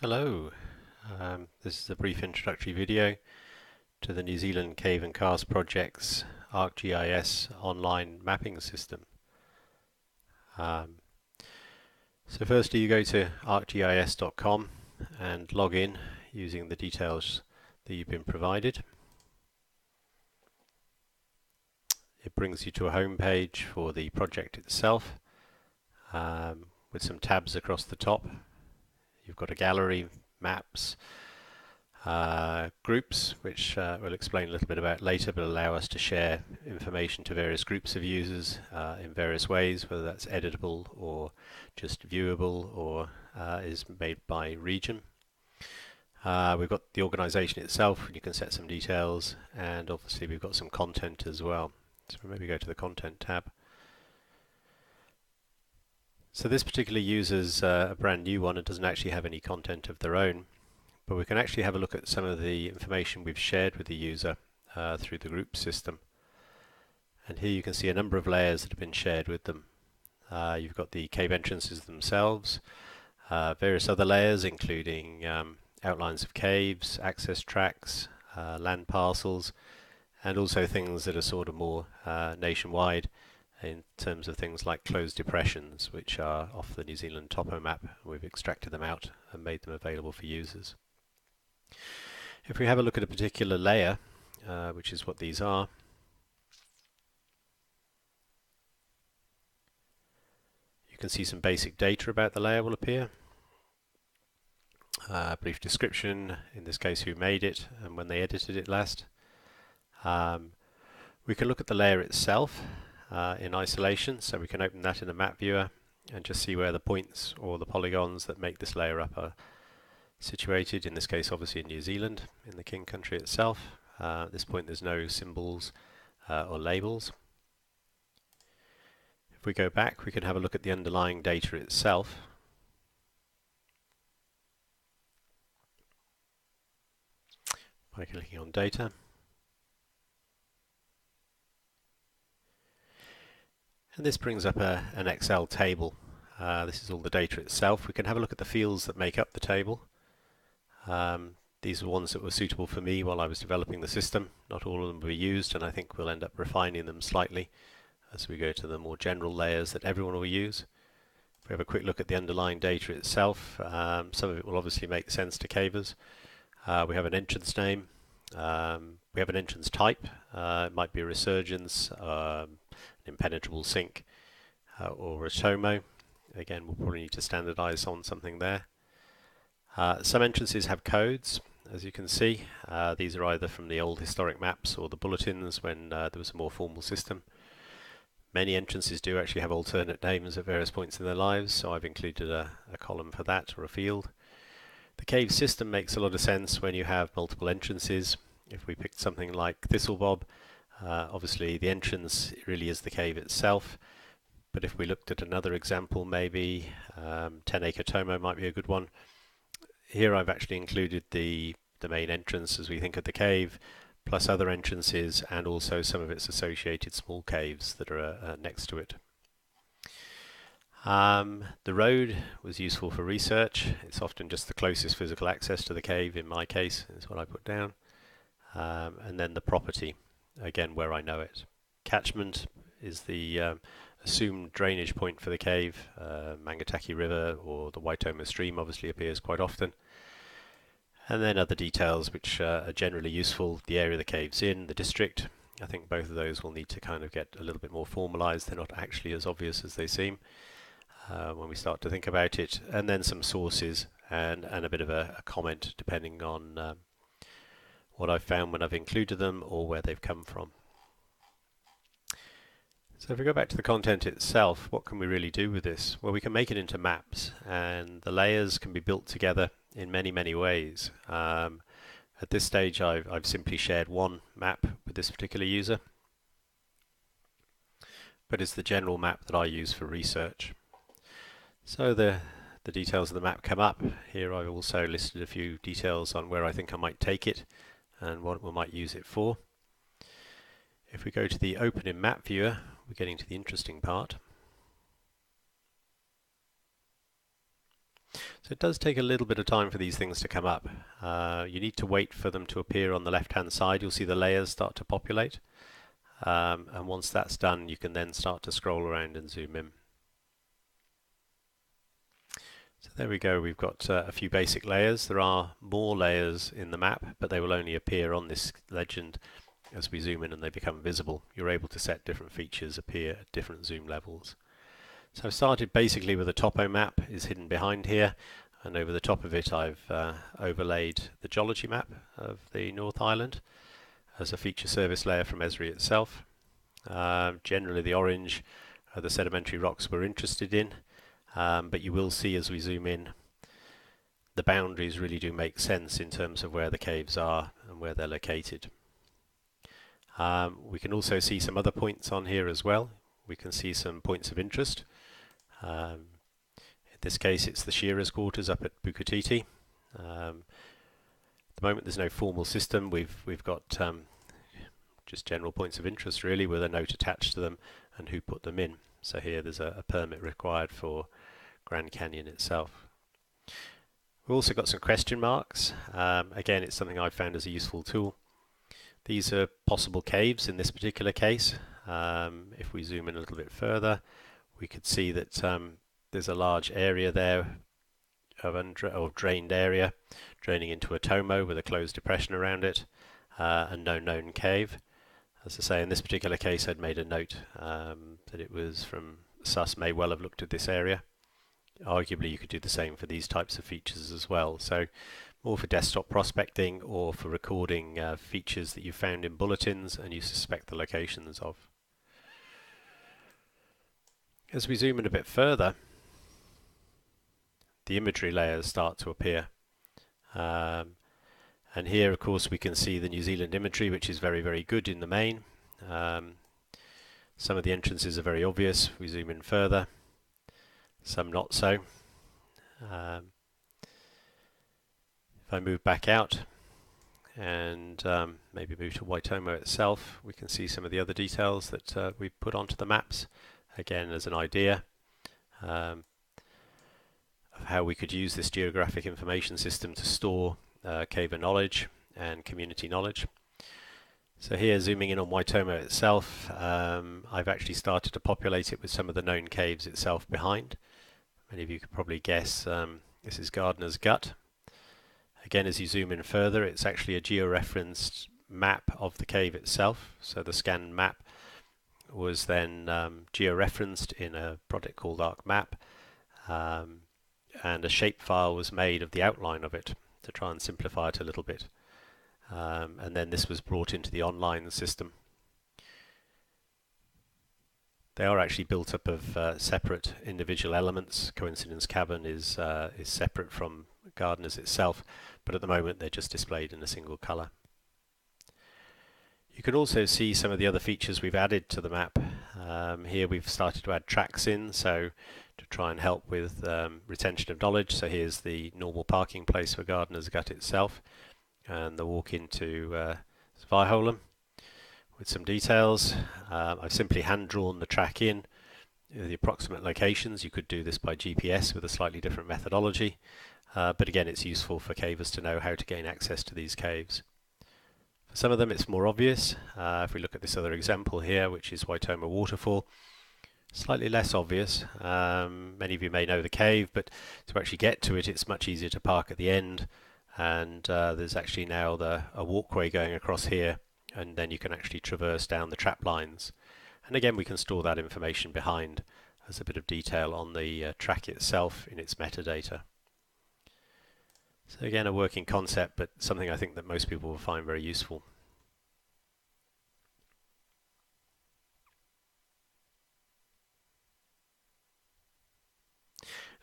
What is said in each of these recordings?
Hello, this is a brief introductory video to the New Zealand Cave and Karst project's ArcGIS online mapping system. So firstly you go to arcgis.com and log in using the details that you've been provided. It brings you to a home page for the project itself with some tabs across the top. You've got a gallery, maps, groups, which we'll explain a little bit about later, but allow us to share information to various groups of users in various ways, whether that's editable or just viewable or is made by region. We've got the organisation itself, and you can set some details, and obviously we've got some content as well. So maybe go to the content tab. So this particular user's a brand new one and doesn't actually have any content of their own, but we can actually have a look at some of the information we've shared with the user through the group system. And here you can see a number of layers that have been shared with them. You've got the cave entrances themselves, various other layers including outlines of caves, access tracks, land parcels, and also things that are sort of more nationwide in terms of things like closed depressions, which are off the New Zealand topo map. We've extracted them out and made them available for users. If we have a look at a particular layer, which is what these are, you can see some basic data about the layer will appear. Brief description, in this case who made it and when they edited it last. We can look at the layer itself in isolation, so we can open that in the map viewer and just see where the points or the polygons that make this layer up are situated, in this case obviously in New Zealand, in the King country itself. At this point there's no symbols or labels. If we go back, we can have a look at the underlying data itself. By clicking on data. And this brings up an Excel table. This is all the data itself. We can have a look at the fields that make up the table. These are ones that were suitable for me while I was developing the system. Not all of them were used, and I think we'll end up refining them slightly as we go to the more general layers that everyone will use. If we have a quick look at the underlying data itself, some of it will obviously make sense to cavers. We have an entrance name. We have an entrance type. It might be a resurgence, an impenetrable sink, or a tomo. Again, we'll probably need to standardize on something there. Some entrances have codes, as you can see. These are either from the old historic maps or the bulletins when there was a more formal system. Many entrances do actually have alternate names at various points in their lives, so I've included a column for that, or a field. The cave system makes a lot of sense when you have multiple entrances. If we picked something like Thistlebob, obviously the entrance really is the cave itself. But if we looked at another example, maybe 10 Acre Tomo might be a good one. Here I've actually included the main entrance as we think of the cave, plus other entrances and also some of its associated small caves that are next to it. The road was useful for research. It's often just the closest physical access to the cave, in my case, is what I put down. And then the property, again where I know it. Catchment is the assumed drainage point for the cave. Mangataki River or the Waitoma Stream obviously appears quite often. And then other details which are generally useful, the area the cave's in, the district. I think both of those will need to kind of get a little bit more formalised. They're not actually as obvious as they seem when we start to think about it. And then some sources and a bit of a comment depending on what I've found when I've included them or where they've come from. So if we go back to the content itself, what can we really do with this? Well, we can make it into maps, and the layers can be built together in many, many ways. At this stage, I've simply shared one map with this particular user, but it's the general map that I use for research. So the details of the map come up. Here I've also listed a few details on where I think I might take it and what we might use it for. If we go to the Open in Map Viewer, we're getting to the interesting part. So it does take a little bit of time for these things to come up. You need to wait for them to appear on the left hand side. You'll see the layers start to populate, and once that's done you can then start to scroll around and zoom in. So there we go, we've got a few basic layers. There are more layers in the map, but they will only appear on this legend as we zoom in and they become visible. You're able to set different features appear at different zoom levels. So I've started basically with a topo map is hidden behind here, and over the top of it I've overlaid the geology map of the North Island as a feature service layer from ESRI itself. Generally the orange are the sedimentary rocks we're interested in, but you will see as we zoom in the boundaries really do make sense in terms of where the caves are and where they're located. We can also see some other points on here as well. We can see some points of interest. In this case it's the shearers' quarters up at Bukititi. At the moment there's no formal system. We've got just general points of interest really with a note attached to them and who put them in. So here there's a permit required for Grand Canyon itself. We've also got some question marks. Again, it's something I've found as a useful tool. These are possible caves in this particular case. If we zoom in a little bit further, we could see that there's a large area there of drained area draining into a tomo with a closed depression around it, and no known cave. As I say, in this particular case I'd made a note that it was from SUS, may well have looked at this area. Arguably you could do the same for these types of features as well. So more for desktop prospecting or for recording features that you found in bulletins and you suspect the locations of. As we zoom in a bit further, the imagery layers start to appear. And here of course we can see the New Zealand imagery, which is very, very good in the main. Some of the entrances are very obvious. We zoom in further, some not so. If I move back out and maybe move to Waitomo itself, we can see some of the other details that we've put onto the maps, again as an idea of how we could use this geographic information system to store caver knowledge and community knowledge. So here, zooming in on Waitomo itself, I've actually started to populate it with some of the known caves itself behind. Many of you could probably guess this is Gardener's Gut. Again, as you zoom in further, it's actually a georeferenced map of the cave itself. So the scanned map was then georeferenced in a project called ArcMap, and a shapefile was made of the outline of it to try and simplify it a little bit. And then this was brought into the online system. They are actually built up of separate individual elements. Coincidence Cavern is separate from Gardeners itself, but at the moment they're just displayed in a single colour. You can also see some of the other features we've added to the map. Here we've started to add tracks in, so to try and help with retention of knowledge. So here's the normal parking place for Gardener's Gut itself, and the walk into Sviholm with some details. I've simply hand-drawn the track in, the approximate locations. You could do this by GPS with a slightly different methodology, but again it's useful for cavers to know how to gain access to these caves. For some of them it's more obvious. If we look at this other example here, which is Waitomo Waterfall, slightly less obvious. Many of you may know the cave, but to actually get to it it's much easier to park at the end, and there's actually now a walkway going across here, and then you can actually traverse down the trap lines. And again we can store that information behind as a bit of detail on the track itself in its metadata. So again, a working concept, but something I think that most people will find very useful.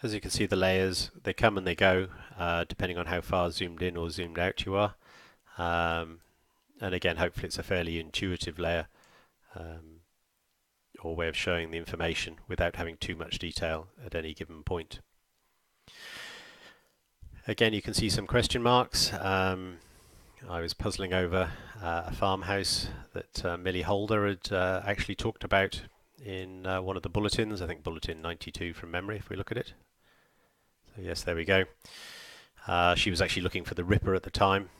As you can see, the layers, they come and they go, depending on how far zoomed in or zoomed out you are. And again, hopefully it's a fairly intuitive layer, or way of showing the information without having too much detail at any given point. Again, you can see some question marks. I was puzzling over a farmhouse that Millie Holder had actually talked about in one of the bulletins, I think bulletin 92 from memory if we look at it. So Yes, there we go. She was actually looking for the ripper at the time.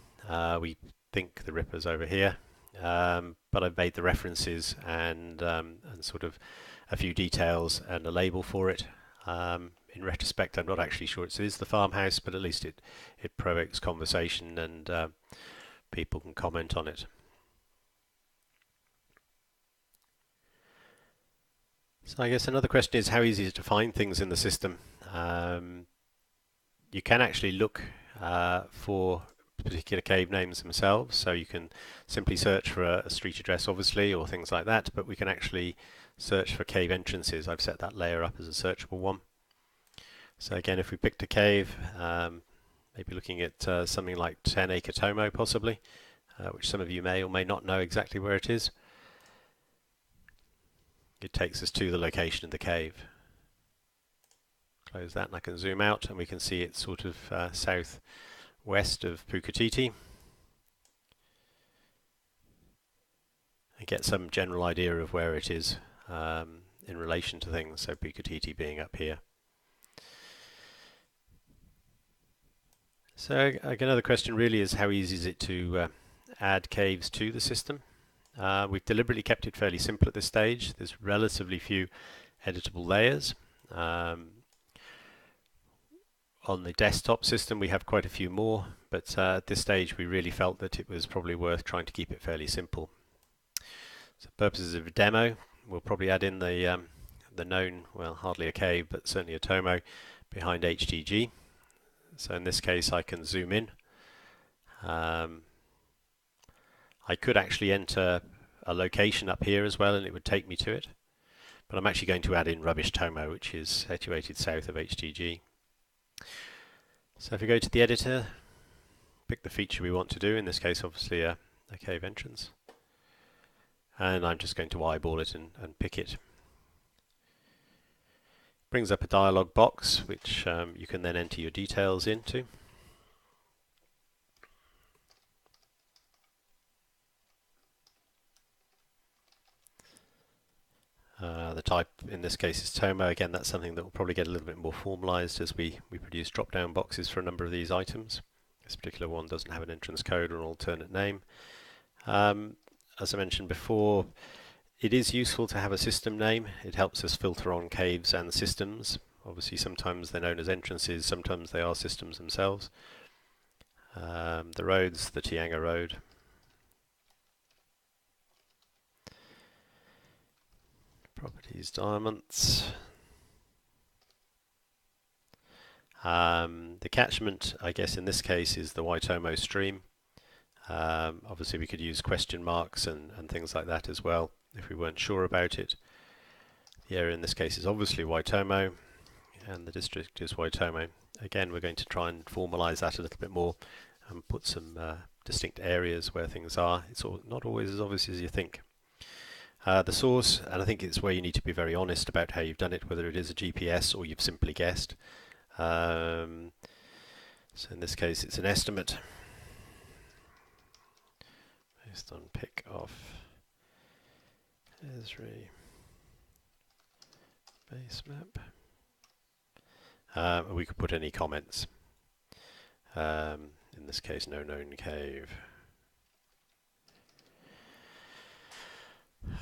We think the ripper's over here, but I've made the references and sort of a few details and a label for it. In retrospect, I'm not actually sure it is the farmhouse, but at least it provokes conversation and people can comment on it. So I guess another question is how easy is it to find things in the system? You can actually look for particular cave names themselves, so you can simply search for a street address obviously or things like that, but we can actually search for cave entrances. I've set that layer up as a searchable one. So again, if we picked a cave, maybe looking at something like 10 Acre Tomo possibly, which some of you may or may not know exactly where it is. It takes us to the location of the cave. Close that and I can zoom out and we can see it's sort of southwest of Pukatiti. And get some general idea of where it is in relation to things, so Pukatiti being up here. So again, another question really is how easy is it to add caves to the system? We've deliberately kept it fairly simple at this stage. There's relatively few editable layers. On the desktop system we have quite a few more, but at this stage we really felt that it was probably worth trying to keep it fairly simple. So for purposes of a demo, we'll probably add in the known, well, hardly a cave, but certainly a Tomo behind HTG. So in this case I can zoom in. I could actually enter a location up here as well and it would take me to it, but I'm actually going to add in Rubbish Tomo, which is situated south of HTG. So if we go to the editor, pick the feature we want to do, in this case obviously a cave entrance, and I'm just going to eyeball it and pick it. Brings up a dialog box which you can then enter your details into. The type in this case is Tomo. Again, that's something that will probably get a little bit more formalized as we produce drop-down boxes for a number of these items. This particular one doesn't have an entrance code or an alternate name. As I mentioned before, it is useful to have a system name. It helps us filter on caves and systems. Obviously sometimes they're known as entrances, sometimes they are systems themselves. The roads, the Tianga Road. Properties, diamonds. The catchment, I guess in this case, is the Waitomo stream. Obviously we could use question marks and things like that as well if we weren't sure about it. The area in this case is obviously Waitomo and the district is Waitomo. Again, we're going to try and formalize that a little bit more and put some distinct areas where things are. It's not always as obvious as you think. The source, and I think it's where you need to be very honest about how you've done it, whether it is a GPS or you've simply guessed. So in this case it's an estimate based on pick of ESRI base map. We could put any comments. In this case, no known cave.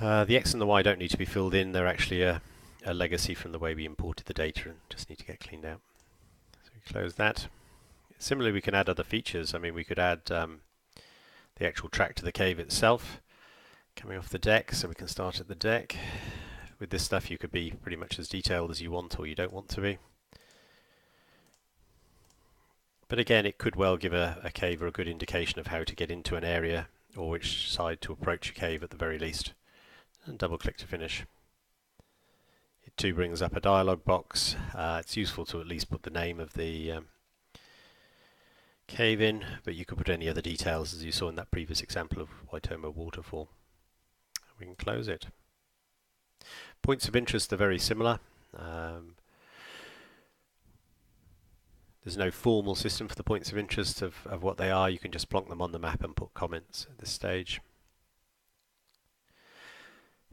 The X and the Y don't need to be filled in. They're actually a legacy from the way we imported the data and just need to get cleaned out. So we close that. Similarly, we can add other features. I mean, we could add the actual track to the cave itself coming off the deck, so we can start at the deck. With this stuff you could be pretty much as detailed as you want or you don't want to be. But again, it could well give a cave or a good indication of how to get into an area or which side to approach a cave at the very least. And double click to finish. It too brings up a dialog box. It's useful to at least put the name of the cave in, but you could put any other details as you saw in that previous example of Waitomo waterfall. We can close it. Points of interest are very similar. There's no formal system for the points of interest of what they are. You can just plonk them on the map and put comments at this stage.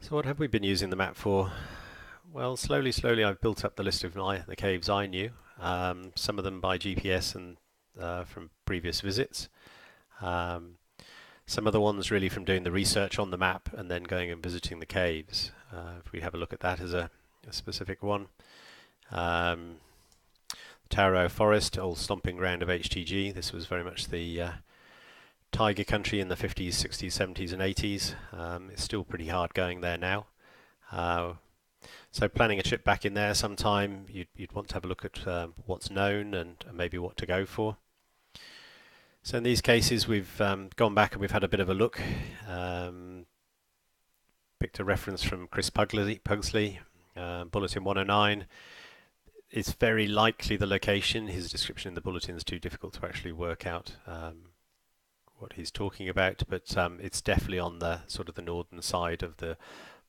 So what have we been using the map for? Well, slowly I've built up the list of the caves I knew. some of them by GPS and from previous visits. Some other ones really from doing the research on the map and then going and visiting the caves. If we have a look at that as a specific one. Taro Forest, old stomping ground of HTG. This was very much the tiger country in the 50s, 60s, 70s and 80s. It's still pretty hard going there now. So planning a trip back in there sometime, you'd want to have a look at what's known and maybe what to go for. So in these cases we've gone back and we've had a bit of a look. Picked a reference from Chris Pugsley, Bulletin 109. It's very likely the location. His description in the bulletin is too difficult to actually work out what he's talking about, but it's definitely on the sort of the northern side of the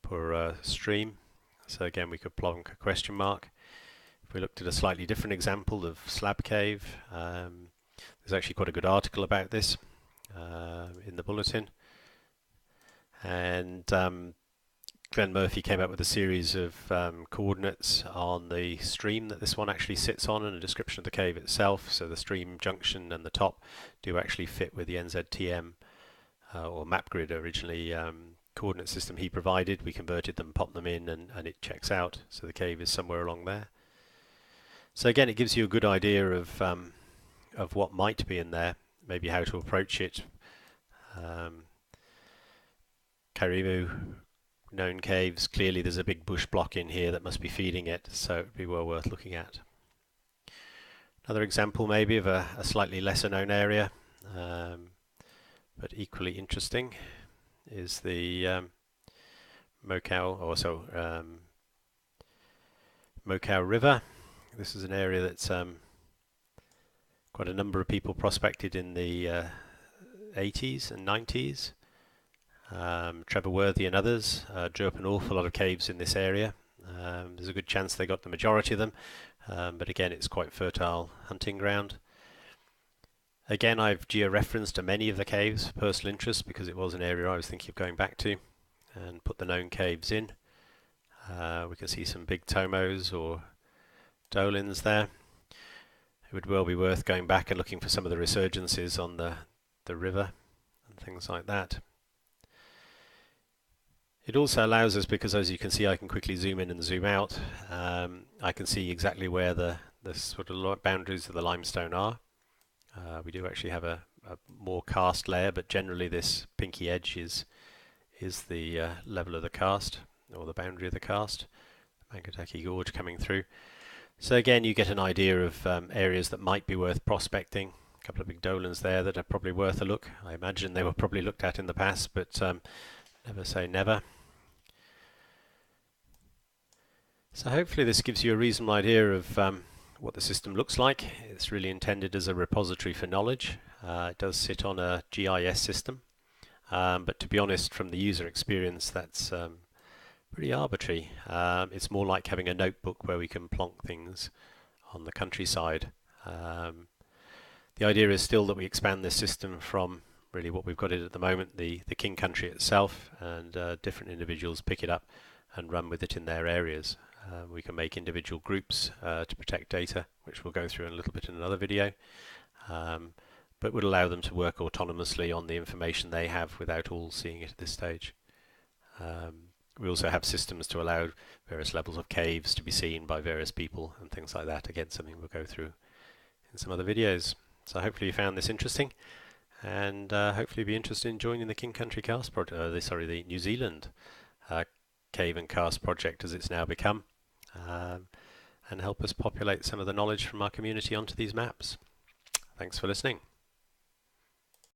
Pura stream. So again, we could plonk a question mark. If we looked at a slightly different example of Slab Cave, there's actually quite a good article about this in the bulletin. And Glenn Murphy came up with a series of coordinates on the stream that this one actually sits on and a description of the cave itself. So the stream junction and the top do actually fit with the NZTM or map grid originally coordinate system he provided. We converted them, popped them in, and it checks out. So the cave is somewhere along there. So again, it gives you a good idea of what might be in there, maybe how to approach it. Karimu, known caves. Clearly there's a big bush block in here that must be feeding it, so it would be well worth looking at. Another example maybe of a slightly lesser known area, but equally interesting, is the Mokau River. This is an area that's quite a number of people prospected in the 80s and 90s. Trevor Worthy and others drew up an awful lot of caves in this area. There's a good chance they got the majority of them, but again it's quite fertile hunting ground. Again, I've geo-referenced many of the caves for personal interest because it was an area I was thinking of going back to, and put the known caves in. We can see some big tomos or dolins there. It would well be worth going back and looking for some of the resurgences on the river and things like that. It also allows us, because as you can see I can quickly zoom in and zoom out, I can see exactly where the sort of boundaries of the limestone are. We do actually have a more karst layer, but generally this pinky edge is the level of the karst, or the boundary of the karst. Mankataki Gorge coming through. So again, you get an idea of areas that might be worth prospecting. A couple of big dolins there that are probably worth a look. I imagine they were probably looked at in the past, but never say never. So hopefully this gives you a reasonable idea of what the system looks like. It's really intended as a repository for knowledge. It does sit on a GIS system, but to be honest, from the user experience, that's pretty arbitrary. It's more like having a notebook where we can plonk things on the countryside. The idea is still that we expand this system from really what we've got it at the moment, the king country itself, and different individuals pick it up and run with it in their areas. We can make individual groups to protect data, which we'll go through in a little bit in another video, but would allow them to work autonomously on the information they have without all seeing it at this stage. We also have systems to allow various levels of caves to be seen by various people and things like that. Again, something we'll go through in some other videos. So hopefully you found this interesting, and hopefully be interested in joining the King Country Karst project, the New Zealand Cave and Karst project as it's now become, and help us populate some of the knowledge from our community onto these maps. Thanks for listening.